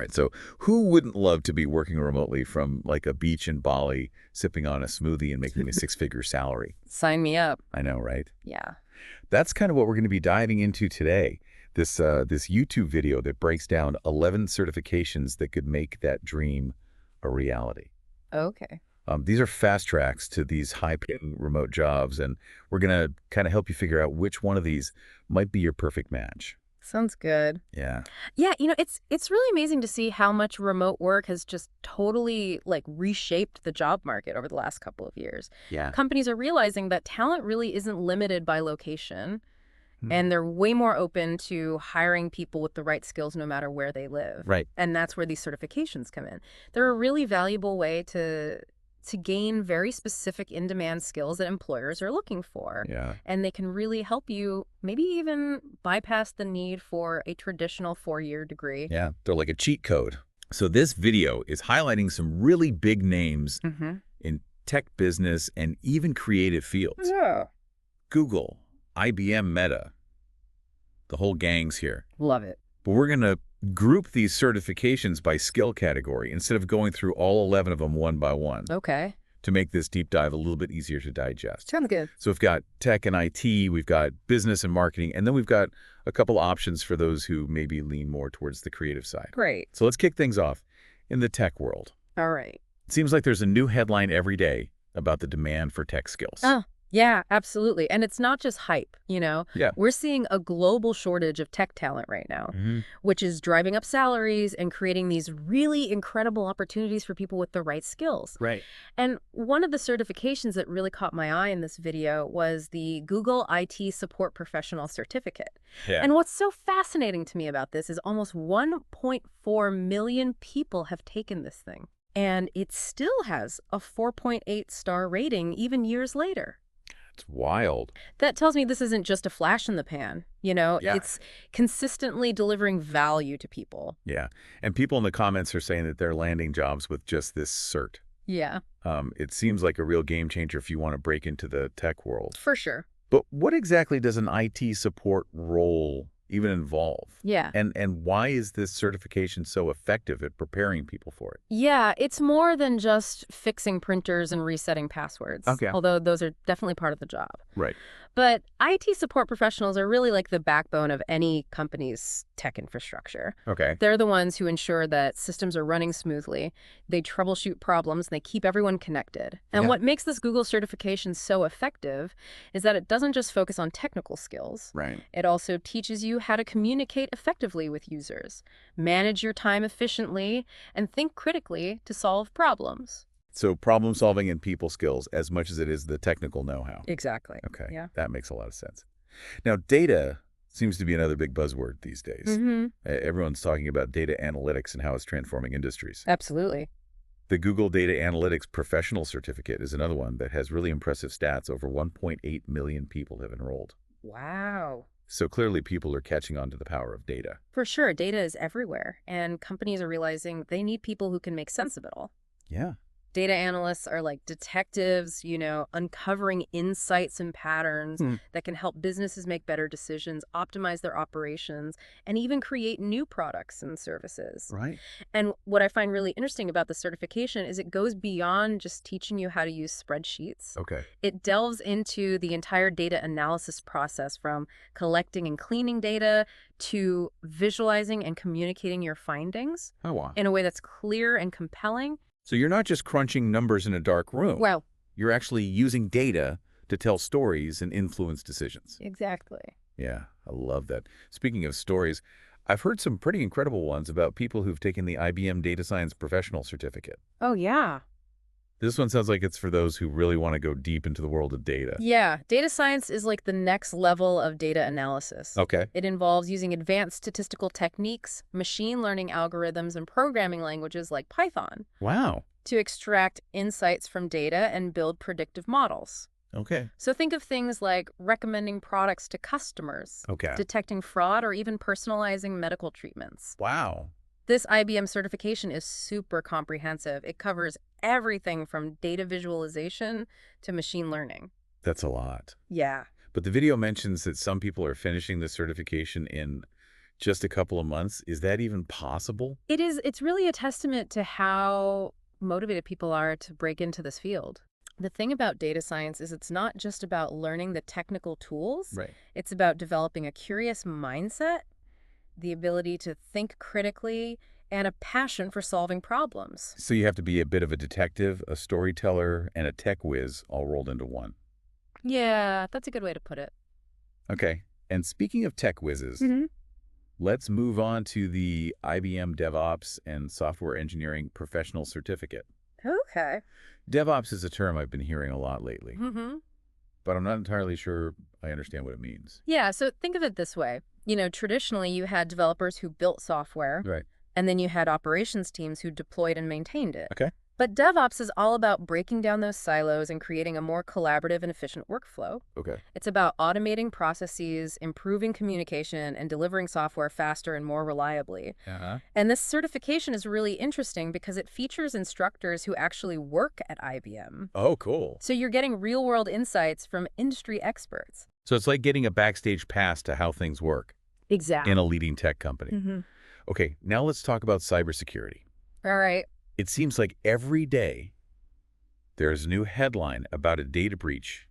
right, so who wouldn't love to be working remotely from like a beach in Bali, sipping on a smoothie and making a six-figure salary? Sign me up. I know, right? Yeah. That's kind of what we're going to be diving into today. This YouTube video that breaks down 11 certifications that could make that dream a reality. Okay. These are fast tracks to these high-paying remote jobs, and we're going to kind of help you figure out which one of these might be your perfect match. Sounds good. Yeah. Yeah, it's really amazing to see how much remote work has just totally like reshaped the job market over the last couple of years. Yeah. Companies are realizing that talent really isn't limited by location, Hmm. and they're way more open to hiring people with the right skills no matter where they live. Right. And that's where these certifications come in. They're a really valuable way to gain very specific in-demand skills that employers are looking for. Yeah. And they can really help you maybe even bypass the need for a traditional 4-year degree. Yeah. They're like a cheat code. So this video is highlighting some really big names Mm-hmm. in tech business and even creative fields. Yeah. Google, IBM, Meta, the whole gang's here. Love it. But we're going to group these certifications by skill category instead of going through all 11 of them one by one Okay. to make this deep dive a little bit easier to digest. Sounds good. So we've got tech and IT, we've got business and marketing, and then we've got a couple options for those who maybe lean more towards the creative side. Great. So let's kick things off in the tech world. All right. It seems like there's a new headline every day about the demand for tech skills. Oh, yeah, absolutely. And it's not just hype, Yeah. We're seeing a global shortage of tech talent right now, which is driving up salaries and creating these really incredible opportunities for people with the right skills. Right. And one of the certifications that really caught my eye in this video was the Google IT Support Professional Certificate. Yeah. And what's so fascinating to me about this is almost 1.4 million people have taken this thing. And it still has a 4.8-star rating even years later. It's wild. That tells me this isn't just a flash in the pan. Yeah. It's consistently delivering value to people. Yeah. And people in the comments are saying that they're landing jobs with just this cert. Yeah, It seems like a real game changer if you want to break into the tech world. for sure. But what exactly does an IT support role even involve? Yeah. And why is this certification so effective at preparing people for it? Yeah, it's more than just fixing printers and resetting passwords. Okay. Although those are definitely part of the job. Right. But IT support professionals are really like the backbone of any company's tech infrastructure. Okay. They're the ones who ensure that systems are running smoothly, they troubleshoot problems, and they keep everyone connected. And Yeah. what makes this Google certification so effective is that it doesn't just focus on technical skills. Right. It also teaches you how to communicate effectively with users, manage your time efficiently, and think critically to solve problems. So problem solving and people skills as much as it is the technical know-how. Exactly. Okay. Yeah. That makes a lot of sense. Now, data seems to be another big buzzword these days. Mm-hmm. Everyone's talking about data analytics and how it's transforming industries. Absolutely. The Google Data Analytics Professional Certificate is another one that has really impressive stats. Over 1.8 million people have enrolled. Wow. So clearly people are catching on to the power of data. For sure, data is everywhere, and companies are realizing they need people who can make sense of it all. Yeah. Data analysts are like detectives, uncovering insights and patterns that can help businesses make better decisions, optimize their operations, and even create new products and services. Right. And what I find really interesting about the certification is it goes beyond just teaching you how to use spreadsheets. Okay. It delves into the entire data analysis process, from collecting and cleaning data to visualizing and communicating your findings Oh, wow. in a way that's clear and compelling. So you're not just crunching numbers in a dark room. Well, You're actually using data to tell stories and influence decisions. exactly. Yeah, I love that. Speaking of stories, I've heard some pretty incredible ones about people who've taken the IBM Data Science Professional Certificate. Oh, yeah. This one sounds like it's for those who really want to go deep into the world of data. Yeah, data science is like the next level of data analysis. Okay. It involves using advanced statistical techniques, machine learning algorithms, and programming languages like Python Wow. to extract insights from data and build predictive models. Okay. So think of things like recommending products to customers, Okay. detecting fraud, or even personalizing medical treatments. Wow. This IBM certification is super comprehensive. It covers everything from data visualization to machine learning. That's a lot. Yeah. But the video mentions that some people are finishing the certification in just a couple of months. Is that even possible? It's really a testament to how motivated people are to break into this field. The thing about data science is it's not just about learning the technical tools. Right. It's about developing a curious mindset, the ability to think critically, and a passion for solving problems. So you have to be a bit of a detective, a storyteller, and a tech whiz all rolled into one. Yeah, that's a good way to put it. Okay. And speaking of tech whizzes, let's move on to the IBM DevOps and Software Engineering Professional Certificate. Okay. DevOps is a term I've been hearing a lot lately, Mm-hmm. but I'm not entirely sure I understand what it means. Yeah, so think of it this way. Traditionally you had developers who built software, Right. and then you had operations teams who deployed and maintained it. Okay. But DevOps is all about breaking down those silos and creating a more collaborative and efficient workflow. Okay. It's about automating processes, improving communication, and delivering software faster and more reliably. Uh-huh. And this certification is really interesting because it features instructors who actually work at IBM. Oh, cool. So you're getting real-world insights from industry experts. So it's like getting a backstage pass to how things work Exactly. in a leading tech company. Mm-hmm. Okay, now let's talk about cybersecurity. All right. It seems like every day there's a new headline about a data breach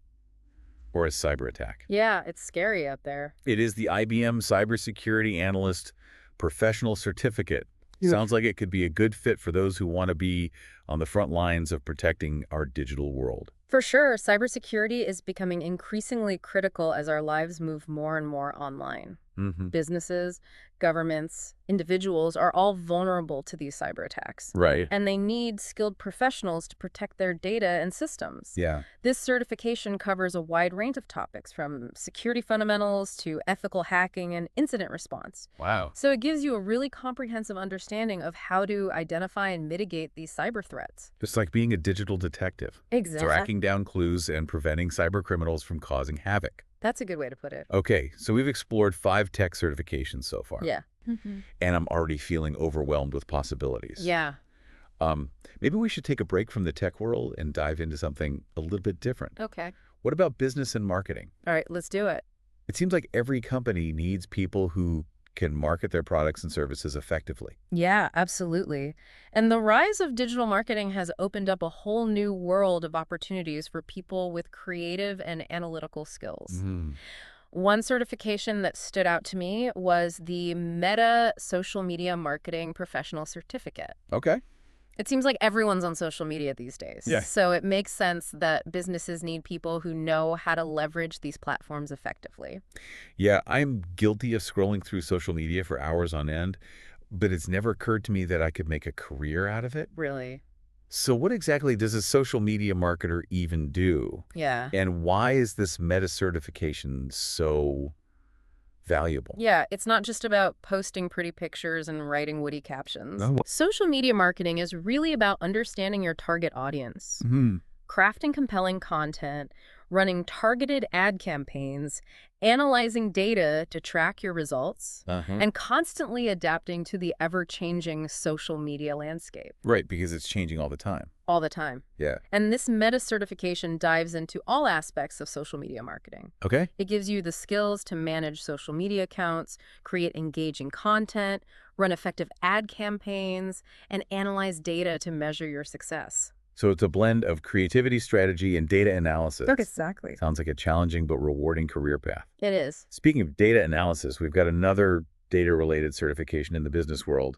or a cyber attack. Yeah, it's scary out there. It is the IBM Cybersecurity Analyst Professional Certificate. Sounds like it could be a good fit for those who want to be on the front lines of protecting our digital world. For sure, cybersecurity is becoming increasingly critical as our lives move more and more online. Businesses, governments, individuals are all vulnerable to these cyber attacks. Right. And they need skilled professionals to protect their data and systems. Yeah. This certification covers a wide range of topics, from security fundamentals to ethical hacking and incident response. Wow. So it gives you a really comprehensive understanding of how to identify and mitigate these cyber threats. It's like being a digital detective. Exactly. Tracking down clues and preventing cyber criminals from causing havoc. That's a good way to put it. Okay, so we've explored 5 tech certifications so far. Yeah. And I'm already feeling overwhelmed with possibilities. Yeah. Maybe we should take a break from the tech world and dive into something a little bit different. Okay. What about business and marketing? All right, let's do it. It seems like every company needs people who can market their products and services effectively. Yeah, absolutely. And the rise of digital marketing has opened up a whole new world of opportunities for people with creative and analytical skills. One certification that stood out to me was the Meta Social Media Marketing Professional Certificate. Okay. It seems like everyone's on social media these days. Yeah. So it makes sense that businesses need people who know how to leverage these platforms effectively. Yeah, I'm guilty of scrolling through social media for hours on end, but it's never occurred to me that I could make a career out of it. Really? So what exactly does a social media marketer even do? Yeah. And why is this Meta certification so valuable? Yeah, it's not just about posting pretty pictures and writing witty captions. Oh. Social media marketing is really about understanding your target audience, crafting compelling content, running targeted ad campaigns, analyzing data to track your results, and constantly adapting to the ever-changing social media landscape. Right, because it's changing all the time. All the time. Yeah. And this Meta certification dives into all aspects of social media marketing. Okay. It gives you the skills to manage social media accounts, create engaging content, run effective ad campaigns, and analyze data to measure your success. So it's a blend of creativity, strategy, and data analysis. Exactly. Sounds like a challenging but rewarding career path. It is. Speaking of data analysis, we've got another data-related certification in the business world,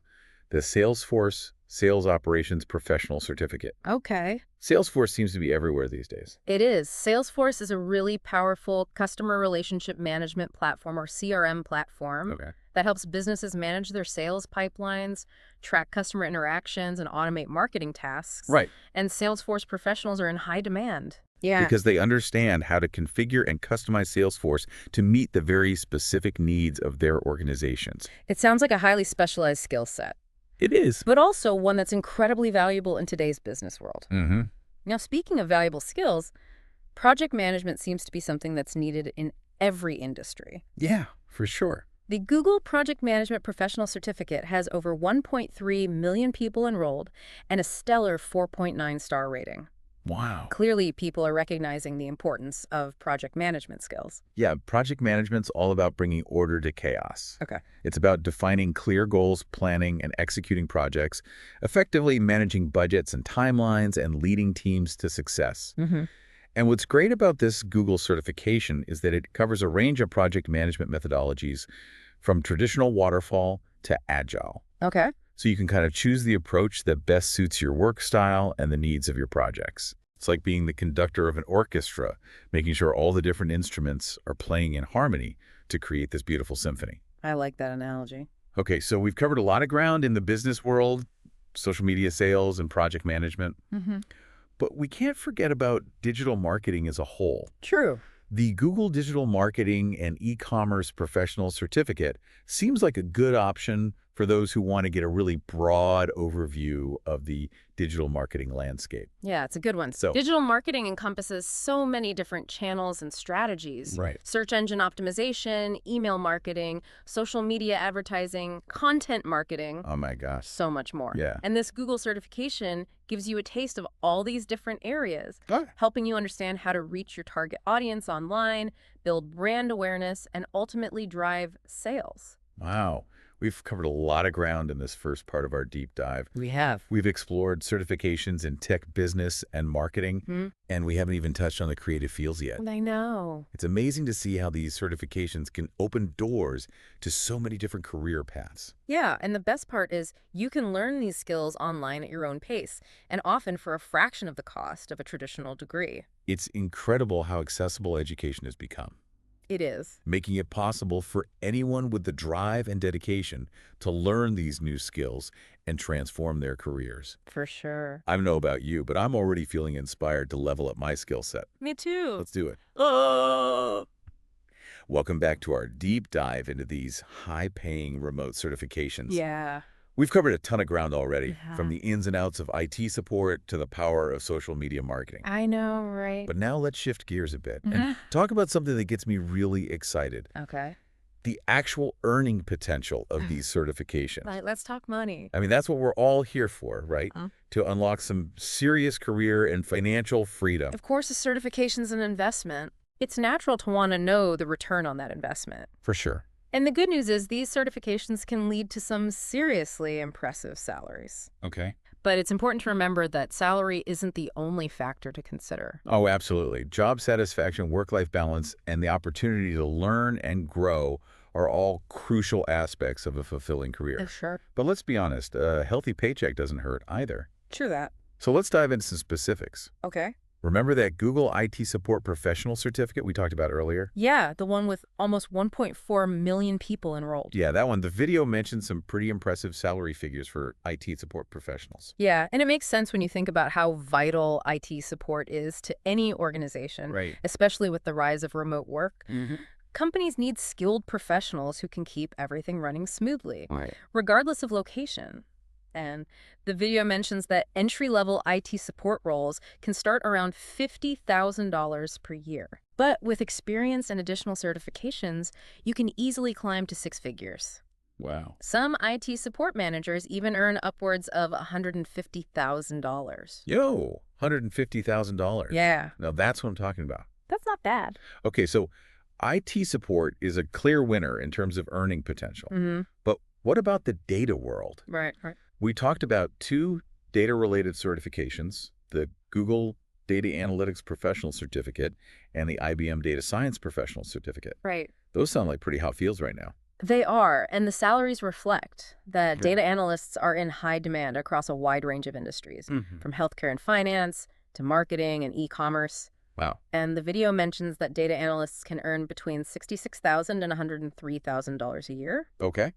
the Salesforce Sales Operations Professional Certificate. Okay. Salesforce seems to be everywhere these days. It is. Salesforce is a really powerful customer relationship management platform, or CRM platform, that helps businesses manage their sales pipelines, track customer interactions, and automate marketing tasks. Right. And Salesforce professionals are in high demand. Yeah. Because they understand how to configure and customize Salesforce to meet the very specific needs of their organizations. It sounds like a highly specialized skill set. It is. But also one that's incredibly valuable in today's business world. Now, speaking of valuable skills, project management seems to be something that's needed in every industry. Yeah, for sure. The Google Project Management Professional Certificate has over 1.3 million people enrolled and a stellar 4.9 star rating. Wow. Clearly, people are recognizing the importance of project management skills. Yeah, project management's all about bringing order to chaos. Okay. It's about defining clear goals, planning, and executing projects, effectively managing budgets and timelines, and leading teams to success. Mm-hmm. And what's great about this Google certification is that it covers a range of project management methodologies from traditional waterfall to agile. Okay. So you can kind of choose the approach that best suits your work style and the needs of your projects. It's like being the conductor of an orchestra, making sure all the different instruments are playing in harmony to create this beautiful symphony. I like that analogy. Okay, so we've covered a lot of ground in the business world, social media sales, and project management. Mm-hmm. But we can't forget about digital marketing as a whole. True. The Google Digital Marketing and E-commerce Professional Certificate seems like a good option for those who want to get a really broad overview of the digital marketing landscape. Yeah, it's a good one. So, Digital marketing encompasses so many different channels and strategies. right. Search engine optimization, email marketing, social media advertising, content marketing, Oh my gosh. so much more. Yeah. And this Google certification gives you a taste of all these different areas, Oh, helping you understand how to reach your target audience online, build brand awareness, and ultimately drive sales. wow. We've covered a lot of ground in this first part of our deep dive. We have. We've explored certifications in tech, business, and marketing, and we haven't even touched on the creative fields yet. I know. It's amazing to see how these certifications can open doors to so many different career paths. Yeah, and the best part is you can learn these skills online at your own pace, and often for a fraction of the cost of a traditional degree. It's incredible how accessible education has become, It is. making it possible for anyone with the drive and dedication to learn these new skills and transform their careers. For sure. I don't know about you, but I'm already feeling inspired to level up my skill set. Me too. Let's do it. Oh. Welcome back to our deep dive into these high-paying remote certifications. Yeah. We've covered a ton of ground already, Yeah. from the ins and outs of IT support to the power of social media marketing. I know, right? But now let's shift gears a bit Mhm. and talk about something that gets me really excited. Okay. The actual earning potential of these certifications. Right, let's talk money. I mean, that's what we're all here for, right? Huh? To unlock some serious career and financial freedom. Of course, a certification's an investment. It's natural to want to know the return on that investment. For sure. And the good news is these certifications can lead to some seriously impressive salaries. Okay. But it's important to remember that salary isn't the only factor to consider. Oh, absolutely. Job satisfaction, work-life balance, and the opportunity to learn and grow are all crucial aspects of a fulfilling career. Sure. But let's be honest, a healthy paycheck doesn't hurt either. True that. So let's dive into some specifics. Okay. Remember that Google IT Support Professional Certificate we talked about earlier? Yeah, the one with almost 1.4 million people enrolled. Yeah, that one. The video mentioned some pretty impressive salary figures for IT support professionals. Yeah, and it makes sense when you think about how vital IT support is to any organization, Right. especially with the rise of remote work. Mm-hmm. Companies need skilled professionals who can keep everything running smoothly, Right. regardless of location. And the video mentions that entry-level IT support roles can start around $50,000 per year. But with experience and additional certifications, you can easily climb to six figures. Wow. Some IT support managers even earn upwards of $150,000. Yo, $150,000. Yeah. Now that's what I'm talking about. That's not bad. Okay, so IT support is a clear winner in terms of earning potential. Mm-hmm. But what about the data world? Right. We talked about two data-related certifications, the Google Data Analytics Professional Certificate and the IBM Data Science Professional Certificate. Right. Those sound like pretty hot fields right now. They are, and the salaries reflect that Yeah. data analysts are in high demand across a wide range of industries, from healthcare and finance to marketing and e-commerce. Wow. And the video mentions that data analysts can earn between $66,000 and $103,000 a year. Okay.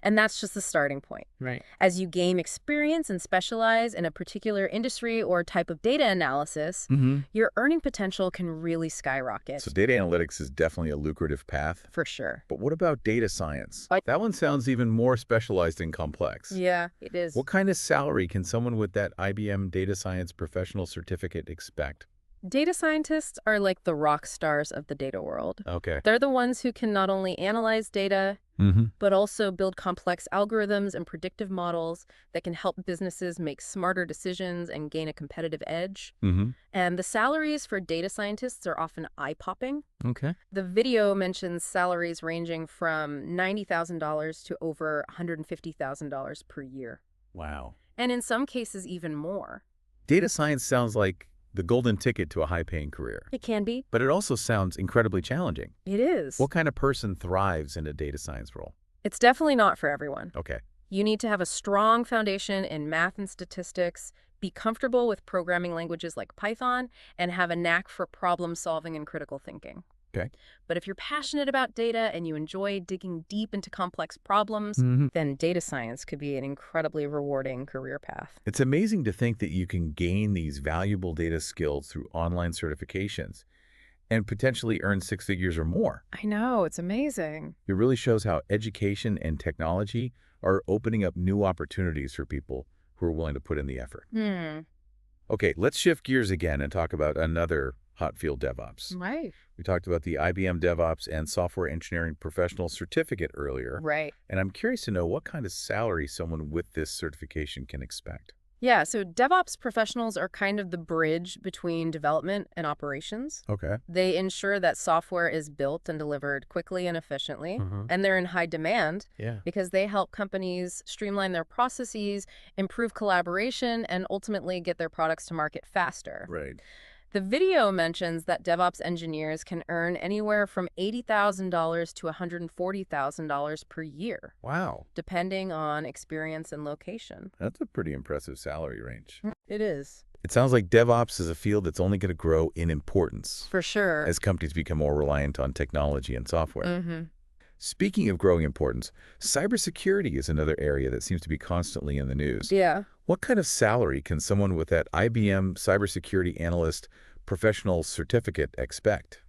And that's just the starting point. Right. As you gain experience and specialize in a particular industry or type of data analysis, your earning potential can really skyrocket. So data analytics is definitely a lucrative path. For sure. But what about data science? That one sounds even more specialized and complex. Yeah, it is. What kind of salary can someone with that IBM Data Science Professional Certificate expect? Data scientists are like the rock stars of the data world. Okay. They're the ones who can not only analyze data, Mm-hmm. but also build complex algorithms and predictive models that can help businesses make smarter decisions and gain a competitive edge. Mm-hmm. And the salaries for data scientists are often eye-popping. Okay. The video mentions salaries ranging from $90,000 to over $150,000 per year, Wow. and in some cases even more. Data science sounds like the golden ticket to a high-paying career, It can be. but it also sounds incredibly challenging. It is. What kind of person thrives in a data science role? It's definitely not for everyone. Okay. You need to have a strong foundation in math and statistics, be comfortable with programming languages like Python, and have a knack for problem solving and critical thinking. Okay. But if you're passionate about data and you enjoy digging deep into complex problems, Mm-hmm. then data science could be an incredibly rewarding career path. It's amazing to think that you can gain these valuable data skills through online certifications and potentially earn 6 figures or more. I know, it's amazing. It really shows how education and technology are opening up new opportunities for people who are willing to put in the effort. Okay, let's shift gears again and talk about another hot field DevOps. Right. We talked about the IBM DevOps and Software Engineering Professional Certificate earlier, Right. and I'm curious to know what kind of salary someone with this certification can expect. Yeah, so DevOps professionals are kind of the bridge between development and operations. Okay. They ensure that software is built and delivered quickly and efficiently, and they're in high demand Yeah. because they help companies streamline their processes, improve collaboration, and ultimately get their products to market faster. Right. The video mentions that DevOps engineers can earn anywhere from $80,000 to $140,000 per year, Wow. depending on experience and location. That's a pretty impressive salary range. It is. It sounds like DevOps is a field that's only going to grow in importance For sure. as companies become more reliant on technology and software. Mm-hmm. Speaking of growing importance, cybersecurity is another area that seems to be constantly in the news. Yeah. What kind of salary can someone with that IBM Cybersecurity Analyst Professional Certificate expect?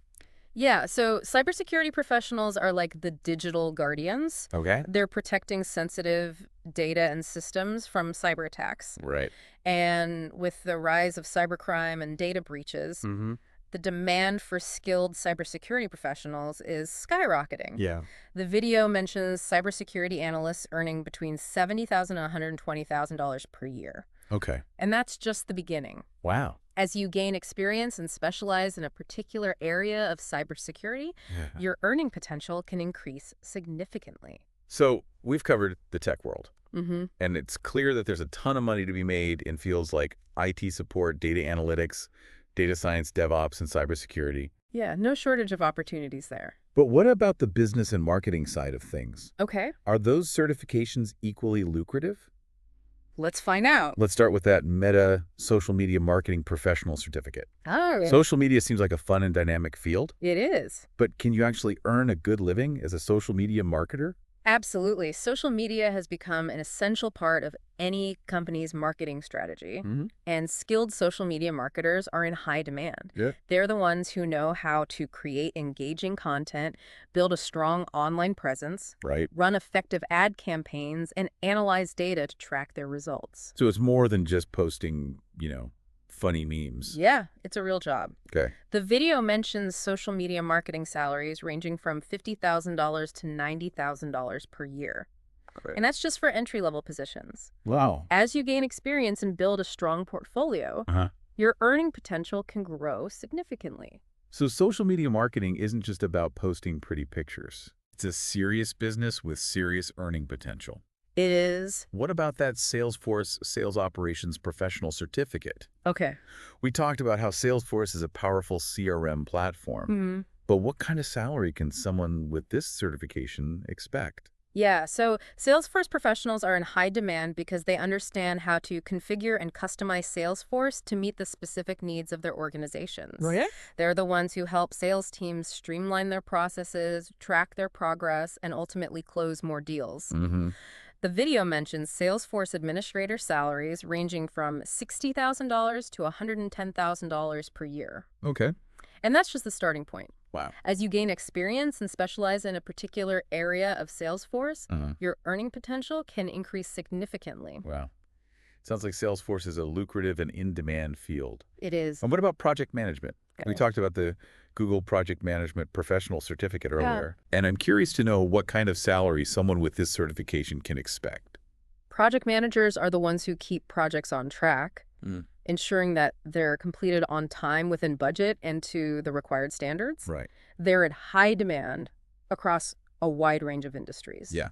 Yeah, so cybersecurity professionals are like the digital guardians. Okay. They're protecting sensitive data and systems from cyber attacks. Right. And with the rise of cybercrime and data breaches, Mm-hmm. the demand for skilled cybersecurity professionals is skyrocketing. Yeah. The video mentions cybersecurity analysts earning between $70,000 and $120,000 per year. Okay. And that's just the beginning. Wow. As you gain experience and specialize in a particular area of cybersecurity, Yeah. your earning potential can increase significantly. So we've covered the tech world, Mm-hmm. and it's clear that there's a ton of money to be made in fields like IT support, data analytics, data science, DevOps, and cybersecurity. Yeah, no shortage of opportunities there. But what about the business and marketing side of things? Okay, Are those certifications equally lucrative? let's find out. Let's start with that Meta Social Media Marketing Professional Certificate. Oh, Social media seems like a fun and dynamic field, it is. but can you actually earn a good living as a social media marketer? Absolutely. Social media has become an essential part of any company's marketing strategy, Mm-hmm. and skilled social media marketers are in high demand. Yeah. They're the ones who know how to create engaging content, build a strong online presence, Right. run effective ad campaigns, and analyze data to track their results. So it's more than just posting, funny memes. Yeah, it's a real job. Okay. The video mentions social media marketing salaries ranging from $50,000 to $90,000 per year. Great. And that's just for entry-level positions. Wow. As you gain experience and build a strong portfolio, Uh-huh. your earning potential can grow significantly. So social media marketing isn't just about posting pretty pictures. It's a serious business with serious earning potential. It is. What about that Salesforce Sales Operations Professional Certificate? Okay. We talked about how Salesforce is a powerful CRM platform, but what kind of salary can someone with this certification expect? Yeah, so Salesforce professionals are in high demand because they understand how to configure and customize Salesforce to meet the specific needs of their organizations. yeah? They're the ones who help sales teams streamline their processes, track their progress, and ultimately close more deals. Mm-hmm. The video mentions Salesforce administrator salaries ranging from $60,000 to $110,000 per year. Okay. And that's just the starting point. Wow. As you gain experience and specialize in a particular area of Salesforce, Uh-huh. your earning potential can increase significantly. Wow. Sounds like Salesforce is a lucrative and in-demand field. It is. And what about project management? We Okay. talked about the Google Project Management Professional Certificate Yeah. earlier, and I'm curious to know what kind of salary someone with this certification can expect. Project managers are the ones who keep projects on track, Mm. ensuring that they're completed on time within budget and to the required standards. Right. They're in high demand across a wide range of industries. Yeah.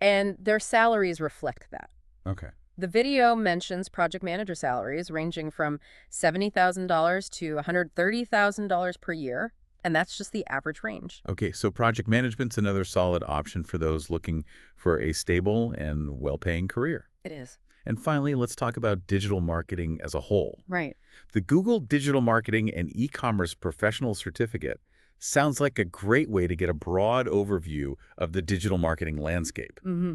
And their salaries reflect that. Okay. The video mentions project manager salaries ranging from $70,000 to $130,000 per year, and that's just the average range. Okay, so project management's another solid option for those looking for a stable and well-paying career. It is. And finally, let's talk about digital marketing as a whole. Right. The Google Digital Marketing and E-commerce Professional Certificate sounds like a great way to get a broad overview of the digital marketing landscape. Mm-hmm.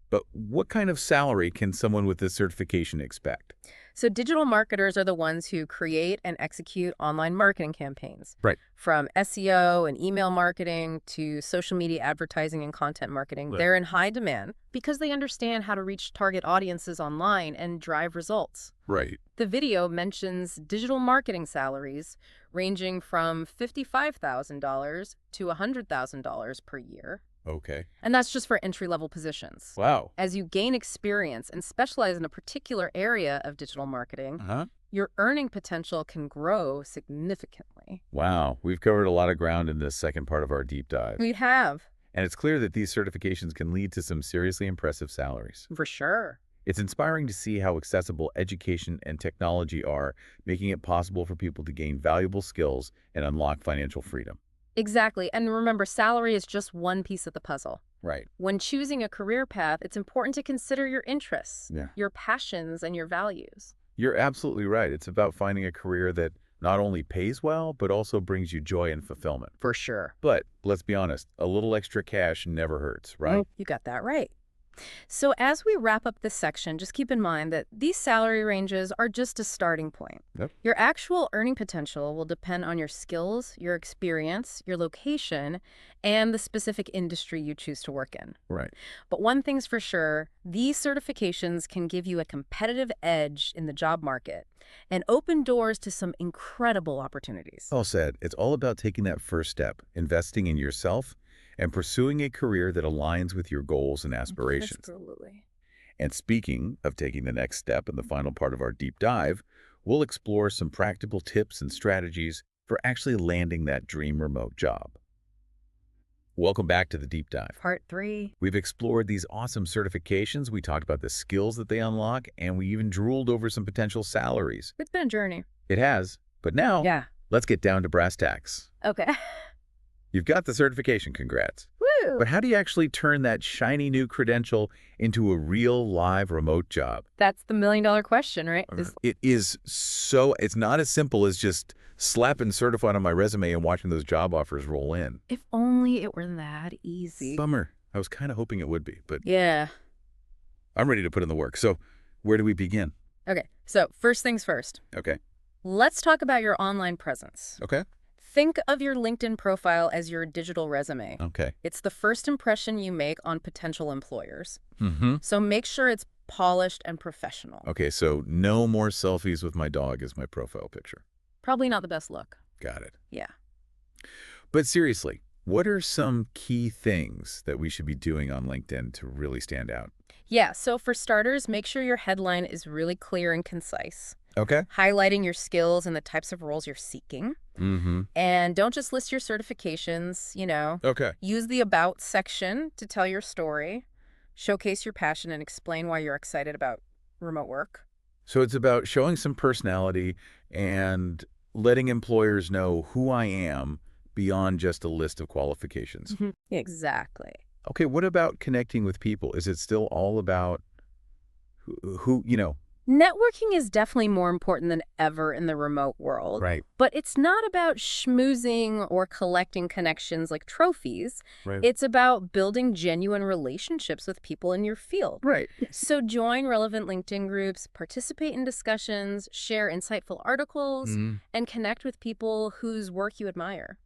But what kind of salary can someone with this certification expect? So digital marketers are the ones who create and execute online marketing campaigns. Right. From SEO and email marketing to social media advertising and content marketing. Right. They're in high demand because they understand how to reach target audiences online and drive results. Right. The video mentions digital marketing salaries ranging from $55,000 to $100,000 per year. Okay. And that's just for entry-level positions. Wow. As you gain experience and specialize in a particular area of digital marketing, Uh-huh. your earning potential can grow significantly. Wow. We've covered a lot of ground in this second part of our deep dive. We have, And it's clear that these certifications can lead to some seriously impressive salaries. for sure. It's inspiring to see how accessible education and technology are, making it possible for people to gain valuable skills and unlock financial freedom. Exactly. And remember, salary is just one piece of the puzzle. Right. When choosing a career path, it's important to consider your interests, Yeah. your passions, and your values. You're absolutely right. It's about finding a career that not only pays well, but also brings you joy and fulfillment. For sure. But let's be honest, a little extra cash never hurts, right? You got that right. So as we wrap up this section, just keep in mind that these salary ranges are just a starting point. Yep. Your actual earning potential will depend on your skills, your experience, your location, and the specific industry you choose to work in. Right. But one thing's for sure, these certifications can give you a competitive edge in the job market and open doors to some incredible opportunities. All said, it's all about taking that first step, investing in yourself, and pursuing a career that aligns with your goals and aspirations. Absolutely. And speaking of taking the next step in the final part of our deep dive, we'll explore some practical tips and strategies for actually landing that dream remote job. Welcome back to the deep dive. Part 3. We've explored these awesome certifications, we talked about the skills that they unlock, and we even drooled over some potential salaries. It's been a journey. It has, but now Yeah. let's get down to brass tacks. Okay. You've got the certification, congrats. Woo! But how do you actually turn that shiny new credential into a real live remote job? That's the million-dollar question, right? It is so, it's not as simple as just slapping certified on my resume and watching those job offers roll in. If only it were that easy. Bummer. I was kind of hoping it would be, but Yeah. I'm ready to put in the work. So where do we begin? Okay, so first things first. Okay. Let's talk about your online presence. Okay. Think of your LinkedIn profile as your digital resume. Okay. It's the first impression you make on potential employers. Mm-hmm. So make sure it's polished and professional. Okay, so no more selfies with my dog as my profile picture. Probably not the best look. Got it. Yeah. But seriously, what are some key things that we should be doing on LinkedIn to really stand out? Yeah, so for starters, make sure your headline is really clear and concise, Okay. highlighting your skills and the types of roles you're seeking. Mm-hmm. And don't just list your certifications, Okay. Use the About section to tell your story, showcase your passion, and explain why you're excited about remote work. So it's about showing some personality and letting employers know who I am beyond just a list of qualifications. Exactly. Okay, what about connecting with people? Is it still all about who? Networking is definitely more important than ever in the remote world. Right. But it's not about schmoozing or collecting connections like trophies. Right. It's about building genuine relationships with people in your field. Right. So join relevant LinkedIn groups, participate in discussions, share insightful articles, and connect with people whose work you admire.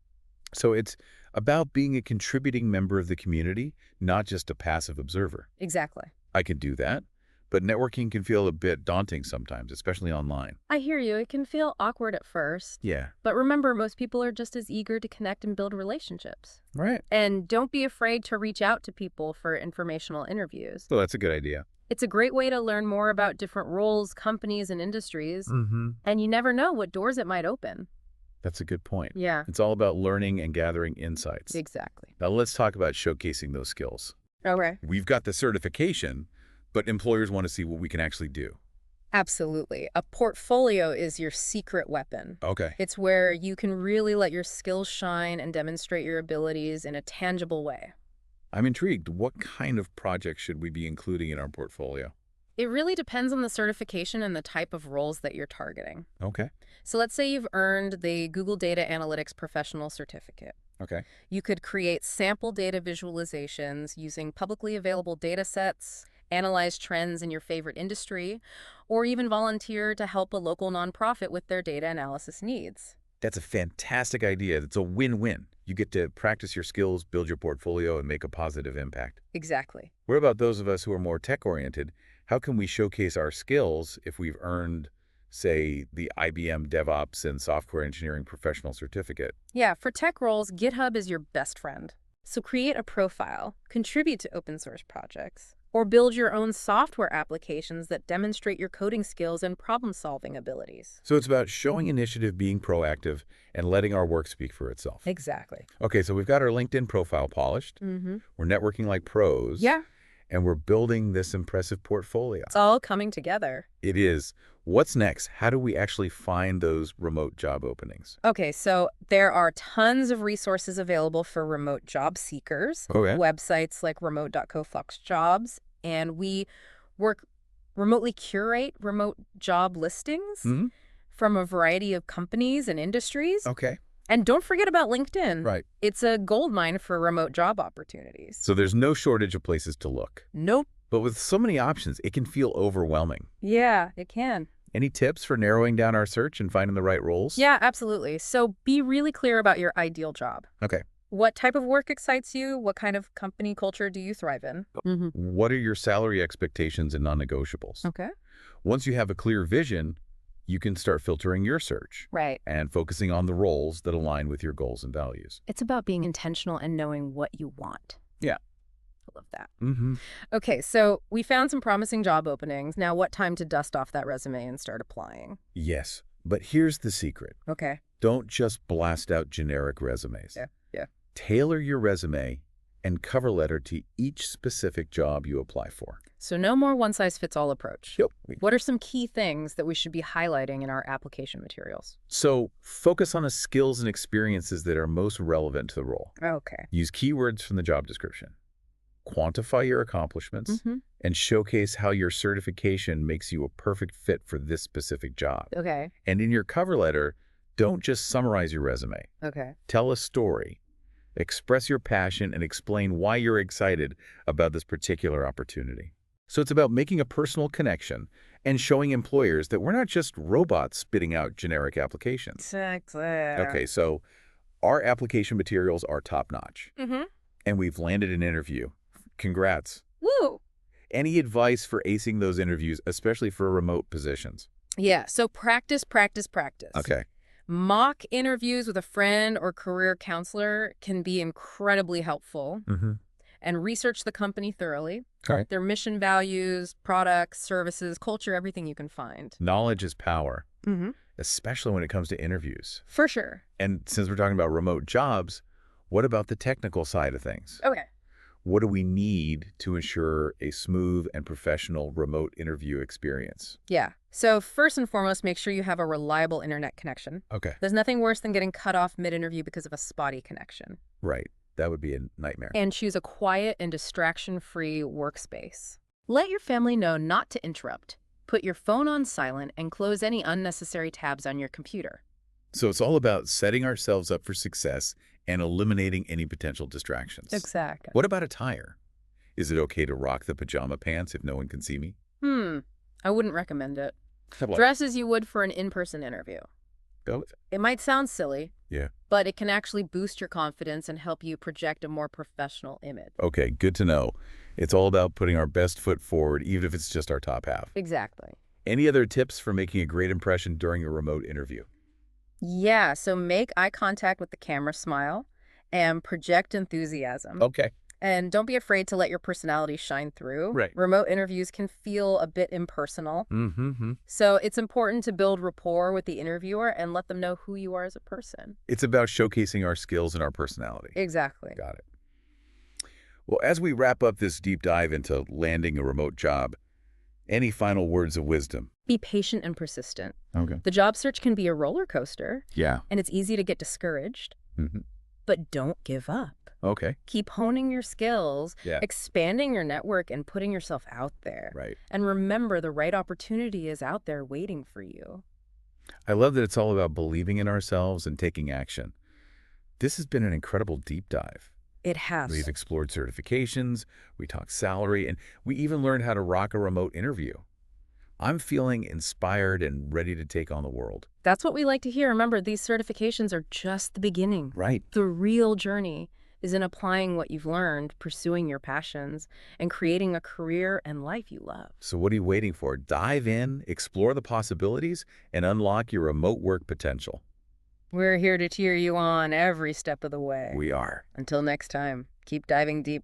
So it's about being a contributing member of the community, not just a passive observer. Exactly. I can do that. but networking can feel a bit daunting sometimes, especially online. I hear you. It can feel awkward at first. Yeah. But remember, most people are just as eager to connect and build relationships. Right. And don't be afraid to reach out to people for informational interviews. So that's a good idea. It's a great way to learn more about different roles, companies, and industries. And you never know what doors it might open. That's a good point. Yeah, It's all about learning and gathering insights. exactly. Now let's talk about showcasing those skills. Okay. We've got the certification, but employers want to see what we can actually do. Absolutely. A portfolio is your secret weapon. Okay. It's where you can really let your skills shine and demonstrate your abilities in a tangible way. I'm intrigued. What kind of projects should we be including in our portfolio? It really depends on the certification and the type of roles that you're targeting. Okay. So let's say you've earned the Google Data Analytics Professional Certificate. Okay. You could create sample data visualizations using publicly available data sets, analyze trends in your favorite industry, or even volunteer to help a local nonprofit with their data analysis needs. That's a fantastic idea. It's a win-win. You get to practice your skills, build your portfolio, and make a positive impact. Exactly. What about those of us who are more tech-oriented? How can we showcase our skills if we've earned, say, the IBM DevOps and Software Engineering Professional Certificate? Yeah, for tech roles, GitHub is your best friend. So create a profile, contribute to open source projects, or build your own software applications that demonstrate your coding skills and problem-solving abilities. So it's about showing initiative, being proactive, and letting our work speak for itself. Exactly. Okay, so we've got our LinkedIn profile polished. We're networking like pros. Yeah, And we're building this impressive portfolio. it's all coming together. It is. What's next? How do we actually find those remote job openings? Okay, so there are tons of resources available for remote job seekers. Okay. Websites like remote.co/jobs, and we remotely curate remote job listings from a variety of companies and industries. Okay. And don't forget about LinkedIn. Right. It's a goldmine for remote job opportunities. So there's no shortage of places to look. Nope. But with so many options, it can feel overwhelming. Yeah, it can. Any tips for narrowing down our search and finding the right roles? Yeah, absolutely. So be really clear about your ideal job. Okay. What type of work excites you? What kind of company culture do you thrive in? What are your salary expectations and non-negotiables? Okay. Once you have a clear vision, you can start filtering your search Right. and focusing on the roles that align with your goals and values. It's about being intentional and knowing what you want. Yeah. I love that. Mm-hmm. Okay, so we found some promising job openings. Now what time to dust off that resume and start applying? Yes, but here's the secret. Okay. Don't just blast out generic resumes. Yeah. Tailor your resume and cover letter to each specific job you apply for. So no more one-size-fits-all approach. Yep. What are some key things that we should be highlighting in our application materials? So focus on the skills and experiences that are most relevant to the role. Okay. Use keywords from the job description. Quantify your accomplishments and showcase how your certification makes you a perfect fit for this specific job. Okay. And in your cover letter, don't just summarize your resume. Okay. Tell a story. Express your passion and explain why you're excited about this particular opportunity. So it's about making a personal connection and showing employers that we're not just robots spitting out generic applications. Exactly. Okay, so our application materials are top-notch, and we've landed an interview. Congrats. Woo! Any advice for acing those interviews, especially for remote positions? Yeah, so practice. Okay. Mock interviews with a friend or career counselor can be incredibly helpful. And research the company thoroughly. All right. Their mission, values, products, services, culture, everything you can find. Knowledge is power, especially when it comes to interviews. For sure. And since we're talking about remote jobs, what about the technical side of things? Okay. What do we need to ensure a smooth and professional remote interview experience? Yeah. So first and foremost, make sure you have a reliable internet connection. Okay. There's nothing worse than getting cut off mid-interview because of a spotty connection. Right. That would be a nightmare. And choose a quiet and distraction-free workspace. Let your family know not to interrupt. Put your phone on silent and close any unnecessary tabs on your computer. So it's all about setting ourselves up for success and eliminating any potential distractions. Exactly. What about attire? Is it okay to rock the pajama pants if no one can see me? I wouldn't recommend it. How about- Dress as you would for an in-person interview. Go with it. It might sound silly, Yeah. but it can actually boost your confidence and help you project a more professional image. Okay, good to know. It's all about putting our best foot forward, even if it's just our top half. Exactly. Any other tips for making a great impression during a remote interview? Yeah, so make eye contact with the camera, smile, and project enthusiasm. Okay. And don't be afraid to let your personality shine through. Right. Remote interviews can feel a bit impersonal. Mm-hmm. So it's important to build rapport with the interviewer and let them know who you are as a person. It's about showcasing our skills and our personality. Exactly. Got it. Well, as we wrap up this deep dive into landing a remote job, any final words of wisdom? Be patient and persistent. Okay. The job search can be a roller coaster, Yeah. and it's easy to get discouraged, Mm-hmm. but don't give up. Okay. Keep honing your skills, Yeah. expanding your network, and putting yourself out there. Right. And remember, the right opportunity is out there waiting for you. I love that it's all about believing in ourselves and taking action. This has been an incredible deep dive. It has. We've explored certifications, we talked salary, and we even learned how to rock a remote interview. I'm feeling inspired and ready to take on the world. That's what we like to hear. Remember, these certifications are just the beginning. Right. The real journey is in applying what you've learned, pursuing your passions, and creating a career and life you love. So what are you waiting for? Dive in, explore the possibilities, and unlock your remote work potential. We're here to cheer you on every step of the way. We are. Until next time, keep diving deep.